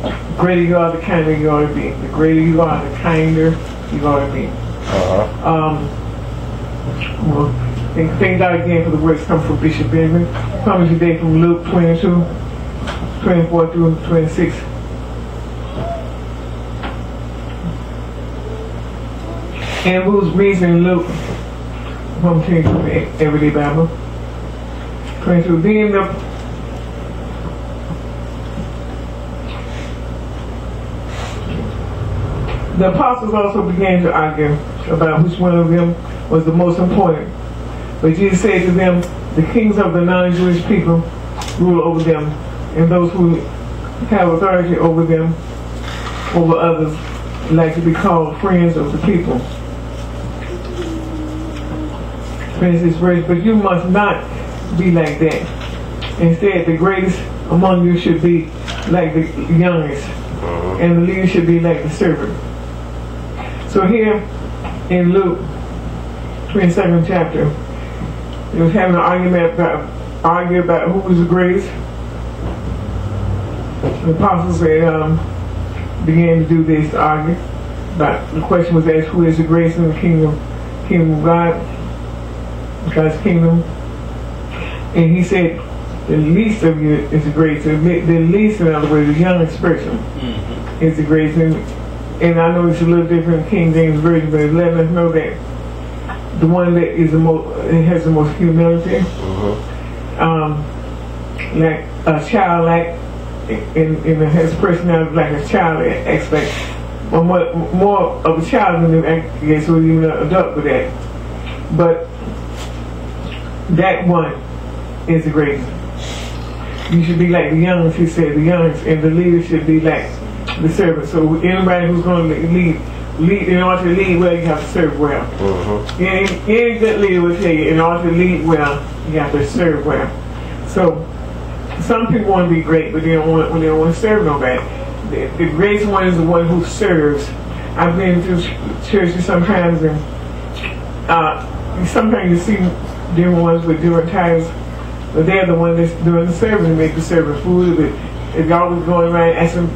The greater you are, the kinder you ought to be. The greater you are, the kinder you ought to be. Well, thank God again for the words come from Bishop Benjamin. Coming today from Luke 22, 24 through 26. And who's reason Luke, from Everyday Bible, 22. Then the apostles also began to argue about which one of them was the most important. But Jesus said to them, the kings of the non-Jewish people rule over them, and those who have authority over them, over others, like to be called friends of the people. Finish this verse, but you must not be like that. Instead, the greatest among you should be like the youngest, and the leader should be like the servant. So here in Luke 22nd chapter, he was having an argument about who was the greatest. The apostles began to do this, to argue. But the question was asked, who is the greatest in the kingdom of God, God's kingdom? And he said, the least of you is the greatest. The least, in other words, the youngest person is the greatest. And I know it's a little different in King James Version, but it's letting us know that the one that is the most, has the most humility, like a child, like has personality like a child, expect more of a child than I guess or even an adult with that. But that one is the greatest. You should be like the youngest, he said, the youngest, and the leader should be like the servant. So anybody who's going to lead, in order to lead well, you have to serve well. Any good leader will tell you, in order to lead well, you have to serve well. So some people want to be great, but they don't want to serve nobody. The greatest one is the one who serves. I've been to churches sometimes, and sometimes you see different ones with different titles, but they're the one that's doing the serving, to make the serving food. But it's always going around asking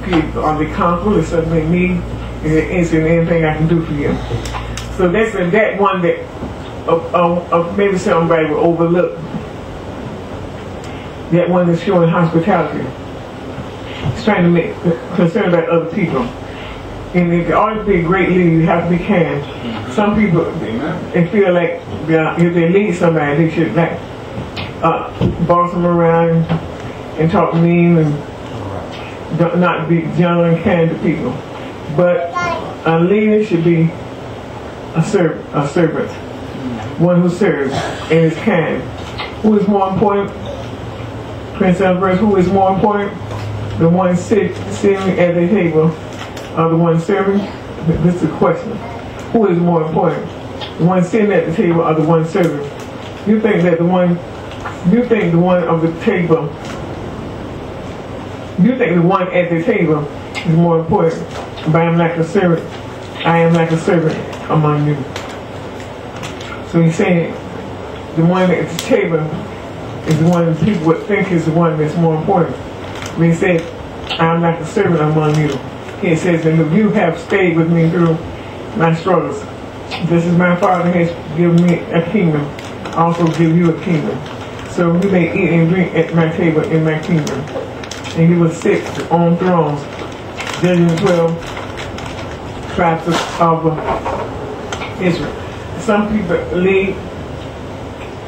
people, are they comfortable? Is something they need? Is there anything I can do for you? So that's that one that maybe somebody will overlook. That one that's showing hospitality. It's trying to make concern about other people. And in order to be a great leader, you have to be kind. Some people, they feel like if they lead somebody, they should like boss them around and talk mean and not be gentle and kind to people. But a leader should be a servant, one who serves and is kind. Who is more important? Prince of verse, who is more important? The one sitting at the table or the one serving? This is the question. Who is more important? The one sitting at the table or the one serving? You think the one of the table, you think the one at the table is more important. But I am like a servant. I am like a servant among you. So he's saying the one at the table is the one that people would think is the one that's more important. When he said, I am like a servant among you, he says, and if you have stayed with me through my struggles, just as my Father has given me a kingdom, I also give you a kingdom. So you may eat and drink at my table in my kingdom. And he will sit on thrones, judging the 12 tribes of Israel. Some people lead,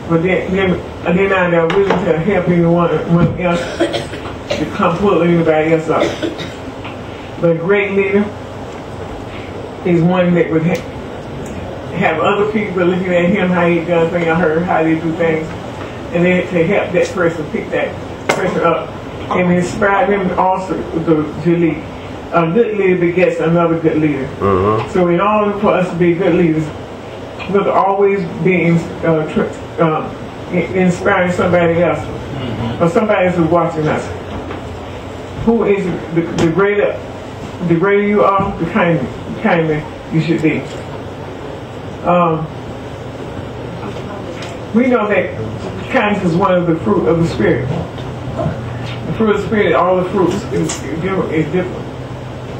but they're not willing to help anyone else to come pull anybody else up. But a great leader is one that would have other people looking at him, how he does things, or her, how they do things, and then to help that person pick that person up and inspire them also to lead. A good leader begets another good leader. So in order for us to be good leaders, we'll always be inspiring somebody else, or somebody else who's watching us. Who is the greater you are, the kinder you should be. We know that kindness is one of the fruit of the Spirit. The fruit of the Spirit, all the fruits is different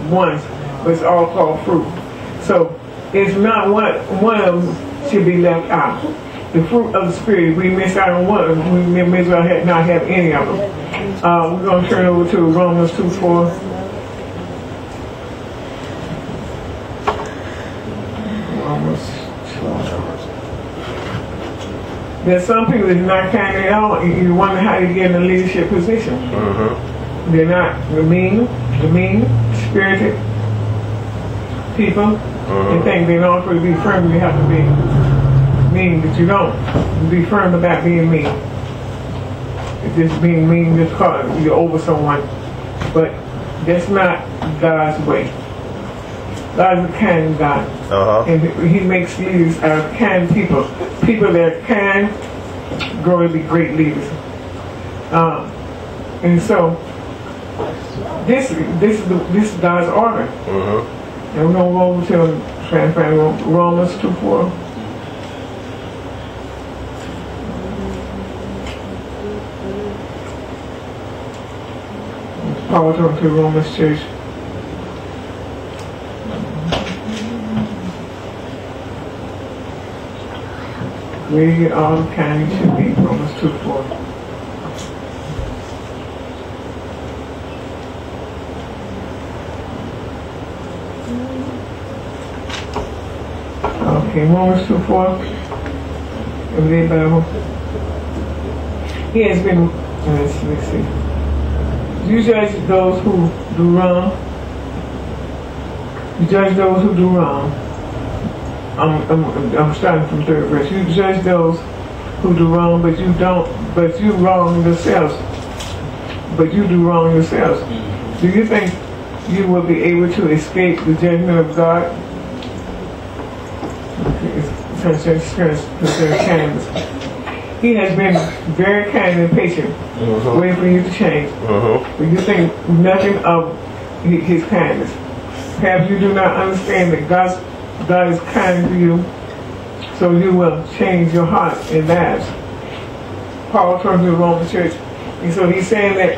ones, but it's all called fruit. So it's not one of them should be left out. The fruit of the Spirit, we miss out on one of them, we may as well not have any of them. We're going to turn over to Romans 2:4. There's some people that's not kind at all. You wonder how they get in a leadership position. They're not the mean, spirited people. They think in order for you to be firm, you have to be mean, but you don't. You be firm about being mean. It's just being mean just because you're over someone. But that's not God's way. God's a kind God. And He makes leaders out of kind people. People that are kind grow to be great leaders. And so this is God's order. And we're going to go over to Romans 2:4. Paul talking to the Romans church. Read all the kind you should be. Romans 2:4. Okay, Romans 2:4. Everyday Bible. He has been. Let's see. You judge those who do wrong. You judge those who do wrong. I'm starting from 3rd verse. You judge those who do wrong, but you wrong yourselves. But you do wrong yourselves. Do you think you will be able to escape the judgment of God? He has been very kind and patient, waiting for you to change. But you think nothing of His kindness. Perhaps you do not understand that God is kind to you, so you will change your heart and lives. Paul told to the Roman church, and so he's saying that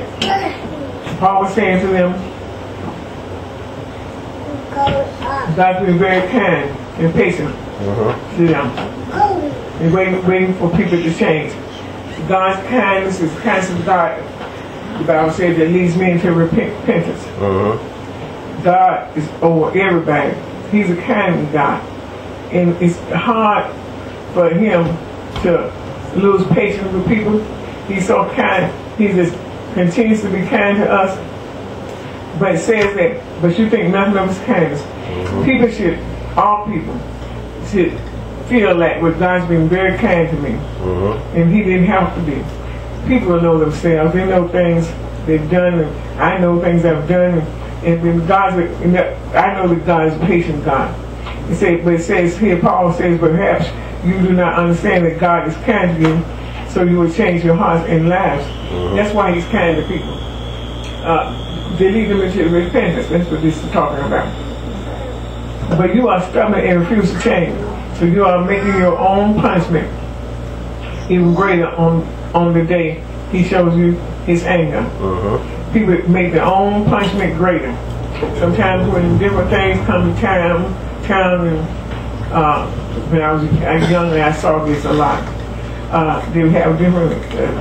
Paul was saying to them, God's been very kind and patient to them, and waiting for people to change. God's kindness is kindness of God. The Bible says that leads men to repentance. God is over everybody. He's a kind God, and it's hard for Him to lose patience with people. He's so kind. He just continues to be kind to us. But it says that, but you think nothing of His kindness. All people should feel like, well, God's been very kind to me, and He didn't have to be. People know themselves. They know things they've done, and I know things I've done. And when I know that God is a patient God. But it says here, Paul says, perhaps you do not understand that God is kind to you, so you will change your hearts and lives. That's why He's kind to people. They lead them into repentance. That's what this is talking about. But you are stubborn and refuse to change. So you are making your own punishment even greater on the day He shows you His anger. People make their own punishment greater. Sometimes when different things come to town, and when I was young, I saw this a lot. They would have different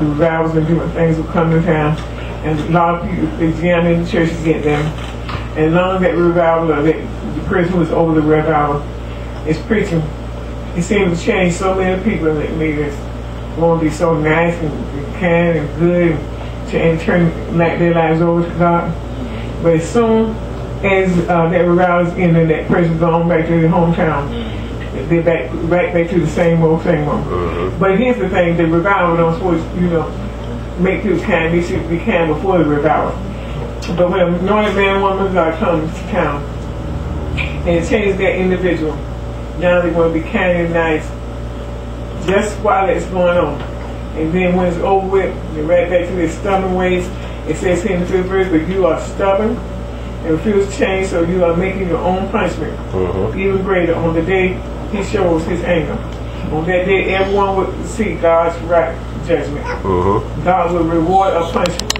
revivals and different things would come to town, and a lot of people, they jam in the church to get them. And as long as that revival, or the person who was over the revival is preaching, it seems to change so many people that made us want to be so nice and kind and good, and turn their lives over to God. But as soon as that revival is in and that person's gone back to their hometown, they're right back to the same old. But here's the thing, the revival don't supposed to, make people kind. They should be kind before the revival. But when an anointed man or woman of God comes to town and it changes that individual, now they want to be kind and nice just while it's going on. And then when it's over with, they're right back to their stubborn ways. It says here in the 5th verse, but you are stubborn and refuse to change, so you are making your own punishment even greater on the day He shows His anger. On that day, everyone would see God's right judgment. God will reward a punishment